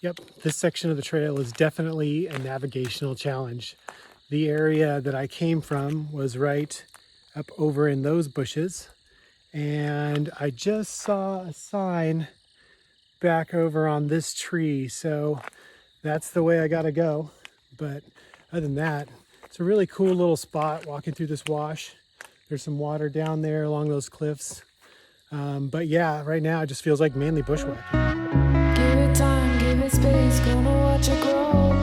Yep, this section of the trail is definitely a navigational challenge. The area that I came from was right up over in those bushes, and I just saw a sign back over on this tree, so that's the way I gotta go. But other than that, it's a really cool little spot walking through this wash. There's some water down there along those cliffs. But yeah, right now it just feels like mainly bushwhacking. Give it time, give it space, gonna watch it grow.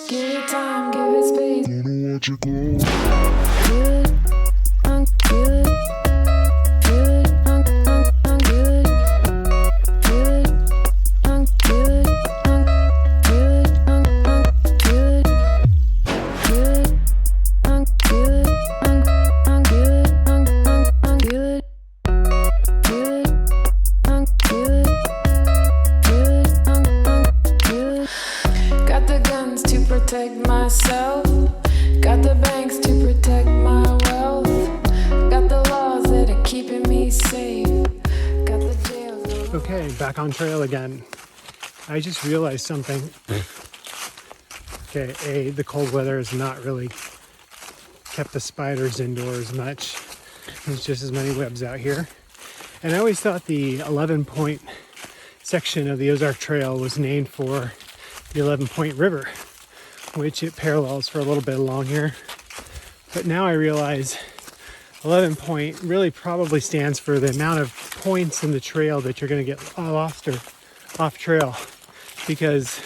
Give it time, give it space, gonna watch it grow. Feel it, feel it, feel it, feel it, feel it, feel it, feel it, feel it, feel it, feel it. Protect myself, got the banks to protect my wealth, got the laws that are keeping me safe, got the jails. Okay, back on trail again. I just realized something. Okay, the cold weather has not really kept the spiders indoors much. There's just as many webs out here. And I always thought the 11-point section of the Ozark Trail was named for the 11-point river, which it parallels for a little bit along here. But now I realize 11 point really probably stands for the amount of points in the trail that you're going to get lost or off trail, because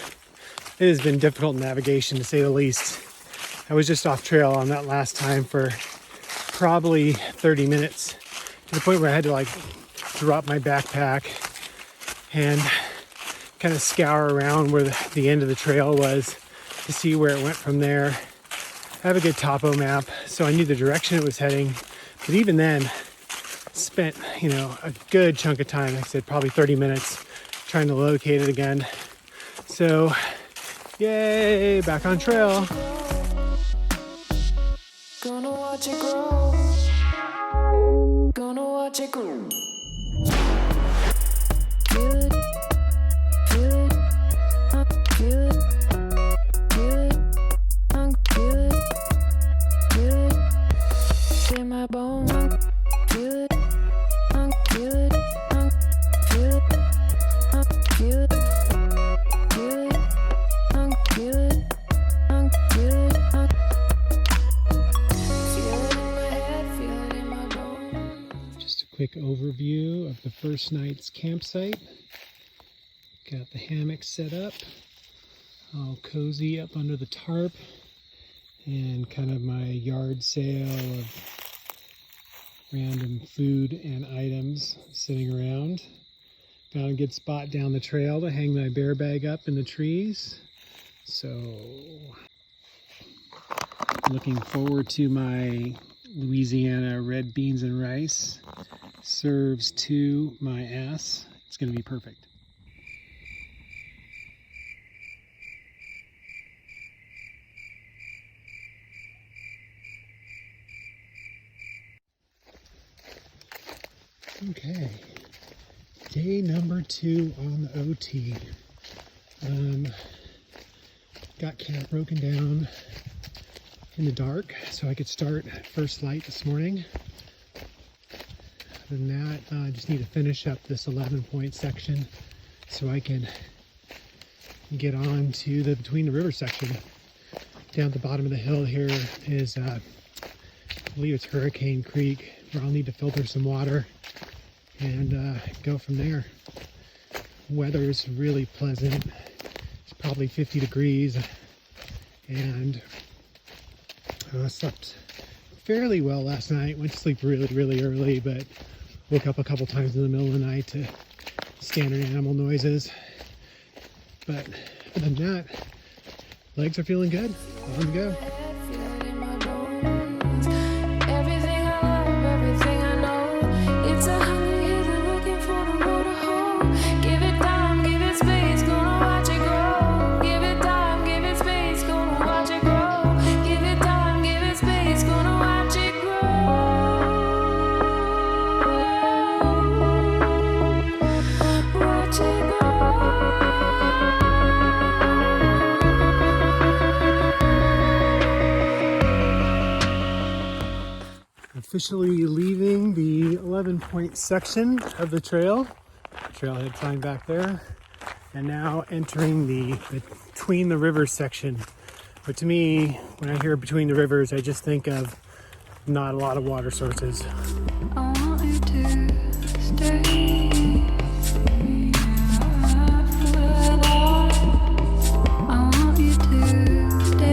it has been difficult navigation to say the least. I was just off trail on that last time for probably 30 minutes, to the point where I had to like drop my backpack and kind of scour around where the end of the trail was to see where it went from there. I have a good topo map, so I knew the direction it was heading. But even then, spent, a good chunk of time, like I said, probably 30 minutes trying to locate it again. So, yay, back on trail. Gonna watch it grow. Gonna watch it grow. Feel it, feel it, feel it. My bone, feel it, feel it, feel it, feel it, feel it, feel it, feel it, feel it in my head, feel it in my bones. Just a quick overview of the first night's campsite. Got the hammock set up, all cozy up under the tarp, and kind of my yard sale of random food and items sitting around. Found a good spot down the trail to hang my bear bag up in the trees. So, looking forward to my Louisiana red beans and rice. Serves to my ass. It's going to be perfect. Okay, day number 2 on the OT. Got camp broken down in the dark so I could start at first light this morning. Other than that, I just need to finish up this 11-point section so I can get on to the between the river section. Down at the bottom of the hill here is, I believe it's Hurricane Creek, where I'll need to filter some water and go from there. Weather's really pleasant. It's probably 50 degrees, and I slept fairly well last night. Went to sleep really, really early, but woke up a couple times in the middle of the night to standard animal noises. But other than that, legs are feeling good. On the go. Watch officially leaving the 11-point section of the trail. Trailhead sign back there. And now entering the between the rivers section. But to me, when I hear between the rivers, I just think of not a lot of water sources. I want you to stay. I want you to stay.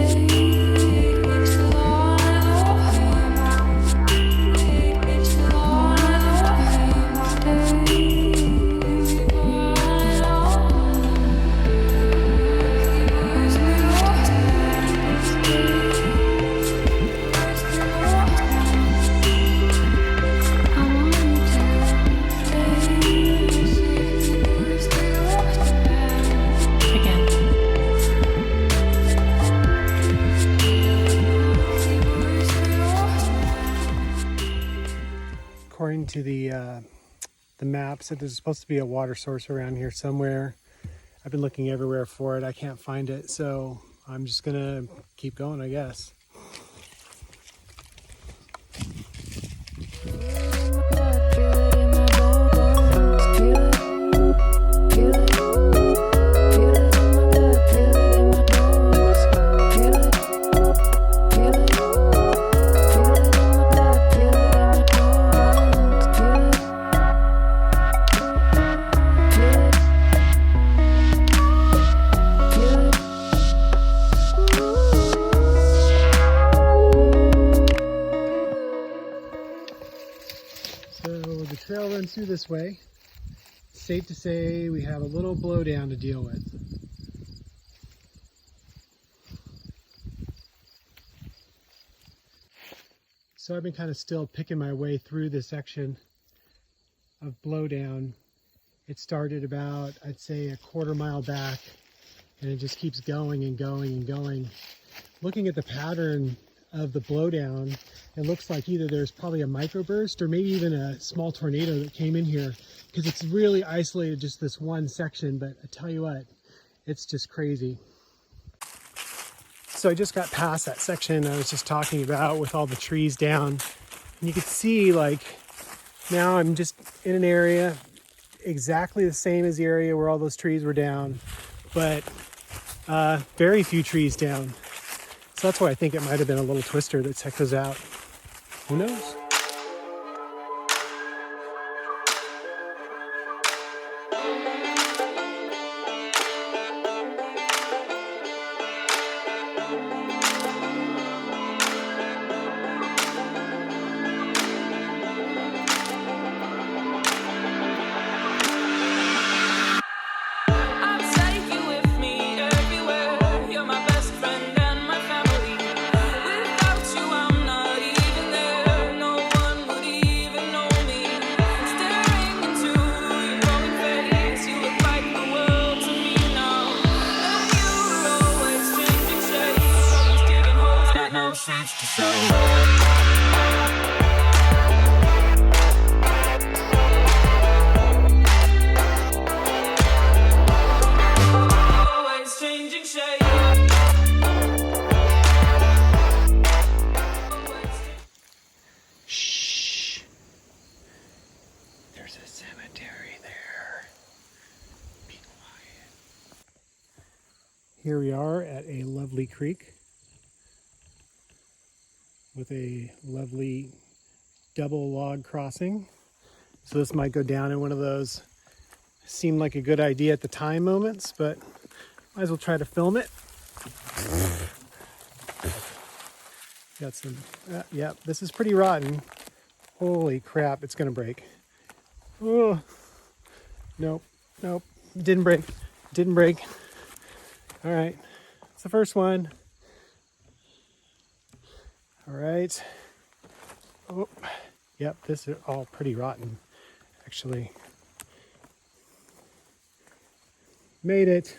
According to the map, said there's supposed to be a water source around here somewhere. I've been looking everywhere for it. I can't find it, so I'm just gonna keep going, I guess. The trail runs through this way. It's safe to say we have a little blowdown to deal with. So I've been kind of still picking my way through this section of blowdown. It started about, I'd say, a quarter mile back, and it just keeps going and going and going. Looking at the pattern of the blowdown, it looks like either there's probably a microburst or maybe even a small tornado that came in here, because it's really isolated just this one section. But I tell you what, it's just crazy. So I just got past that section I was just talking about with all the trees down, and you can see like now I'm just in an area exactly the same as the area where all those trees were down, but very few trees down. So that's why I think it might have been a little twister that took those out. Who knows? Shh. There's a cemetery there. Be quiet. Here we are at a lovely creek with a lovely double log crossing. So this might go down in one of those seemed like a good idea at the time moments, but might as well try to film it. Got some, yeah, this is pretty rotten. Holy crap, it's gonna break. Oh, nope, didn't break. All right, it's the first one. All right. Oh, yep, this is all pretty rotten, actually. Made it.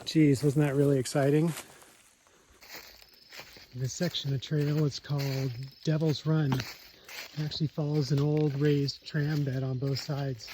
Geez, wasn't that really exciting? This section of trail is called Devil's Run. It actually follows an old raised tram bed on both sides.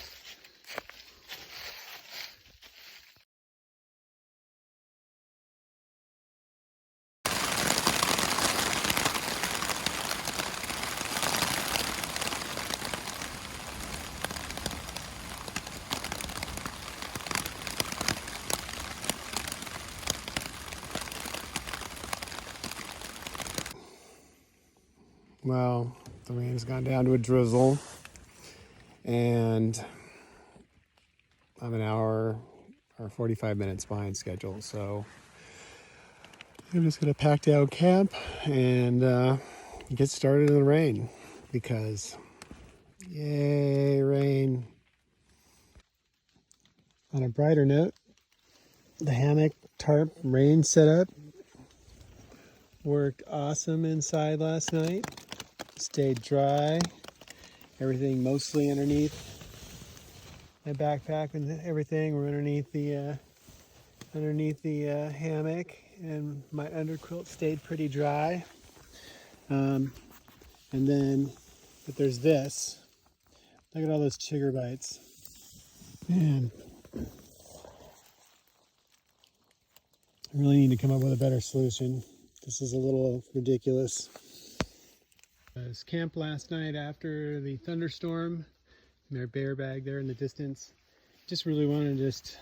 Well, the rain's gone down to a drizzle, and I'm an hour or 45 minutes behind schedule, so I'm just gonna pack down camp and get started in the rain, because yay, rain. On a brighter note, the hammock tarp rain setup worked awesome inside last night. Stayed dry. Everything mostly underneath my backpack and everything were underneath the hammock, and my underquilt stayed pretty dry. And then, but there's this. Look at all those chigger bites. Man, I really need to come up with a better solution. This is a little ridiculous. I was camped last night after the thunderstorm. Their bear bag there in the distance. Just really wanted to just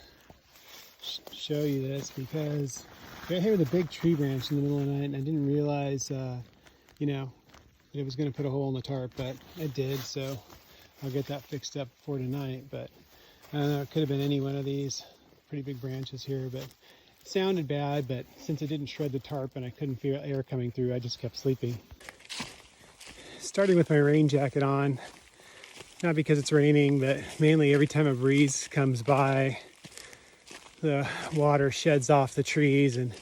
show you this, because I got hit with a big tree branch in the middle of the night, and I didn't realize, you know, that it was going to put a hole in the tarp, but it did. So I'll get that fixed up for tonight. But I don't know, it could have been any one of these pretty big branches here, but it sounded bad. But since it didn't shred the tarp and I couldn't feel air coming through, I just kept sleeping. Starting with my rain jacket on, not because it's raining, but mainly every time a breeze comes by, the water sheds off the trees and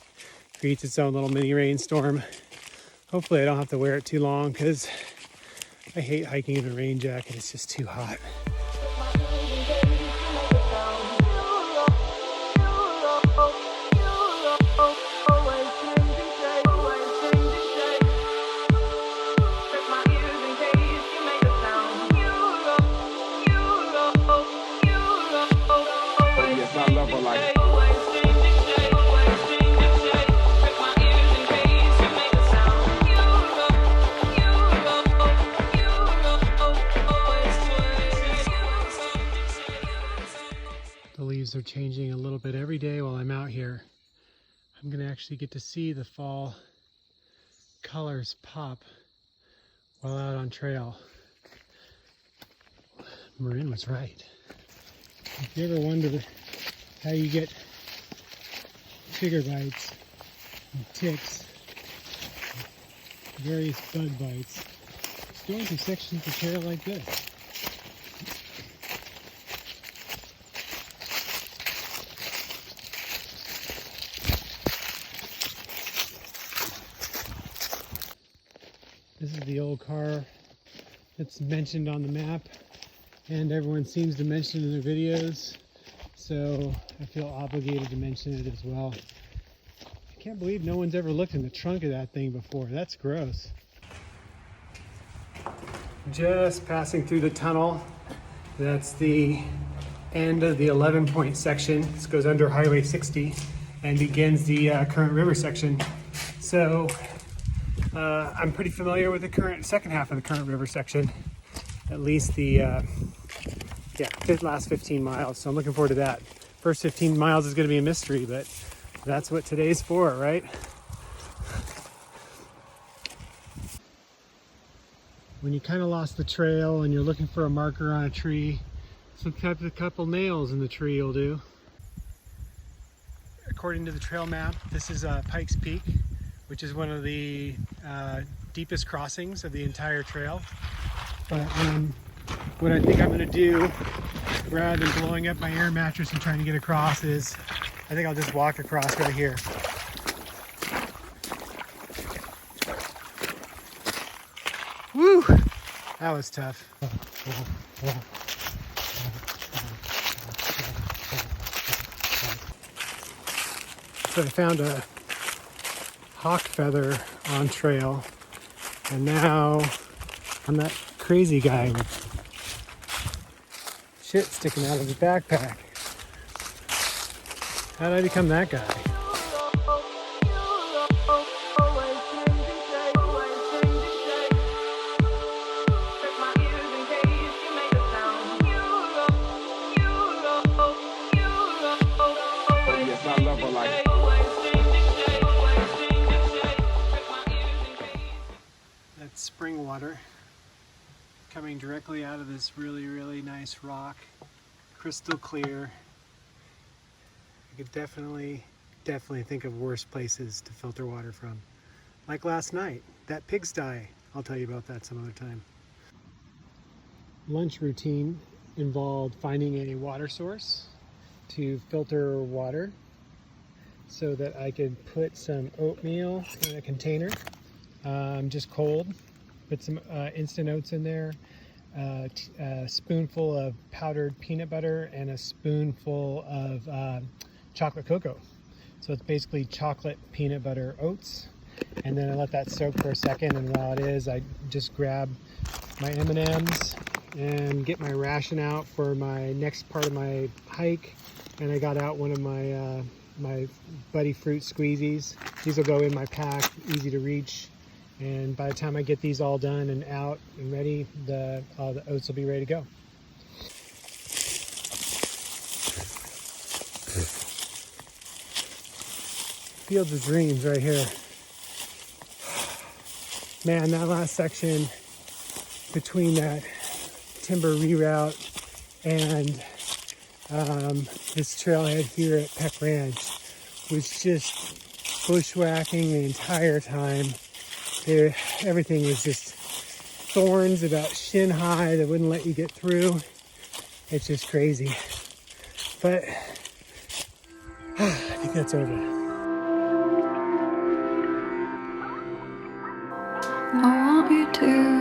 creates its own little mini rainstorm. Hopefully I don't have to wear it too long, because I hate hiking in a rain jacket. It's just too hot. The leaves are changing a little bit every day while I'm out here. I'm gonna actually get to see the fall colors pop while out on trail. Marin was right. If you ever wondered how you get chigger bites and ticks, various bug bites, just go into sections of trail like this. This is the old car that's mentioned on the map, and everyone seems to mention it in their videos, so I feel obligated to mention it as well. I can't believe no one's ever looked in the trunk of that thing before. That's gross. Just passing through the tunnel. That's the end of the 11-point section. This goes under Highway 60 and begins the current river section. So I'm pretty familiar with the second half of the current river section, at least the last 15 miles. So I'm looking forward to that. First 15 miles is going to be a mystery, but that's what today's for, right? When you kind of lost the trail and you're looking for a marker on a tree, sometimes a couple nails in the tree will do. According to the trail map, this is Pikes Peak, which is one of the deepest crossings of the entire trail. But what I think I'm gonna do, rather than blowing up my air mattress and trying to get across, is I think I'll just walk across right here. Woo! That was tough. So I found a hawk feather on trail, and now I'm that crazy guy with shit sticking out of his backpack. How did I become that guy? spring water coming directly out of this really, really nice rock. Crystal clear. I could definitely think of worse places to filter water from. Like last night, that pigsty. I'll tell you about that some other time. Lunch routine involved finding a water source to filter water so that I could put some oatmeal in a container, just cold. Put some instant oats in there, a spoonful of powdered peanut butter, and a spoonful of chocolate cocoa. So it's basically chocolate peanut butter oats. And then I let that soak for a second, and while it is, I just grab my M&Ms and get my ration out for my next part of my hike. And I got out one of my my Buddy Fruit squeezies. These will go in my pack, easy to reach. And by the time I get these all done and out and ready, the oats will be ready to go. Fields of Dreams right here. Man, that last section between that timber reroute and this trailhead here at Peck Ranch was just bushwhacking the entire time. Everything was just thorns about shin high that wouldn't let you get through. It's just crazy. But I think that's over. I want you to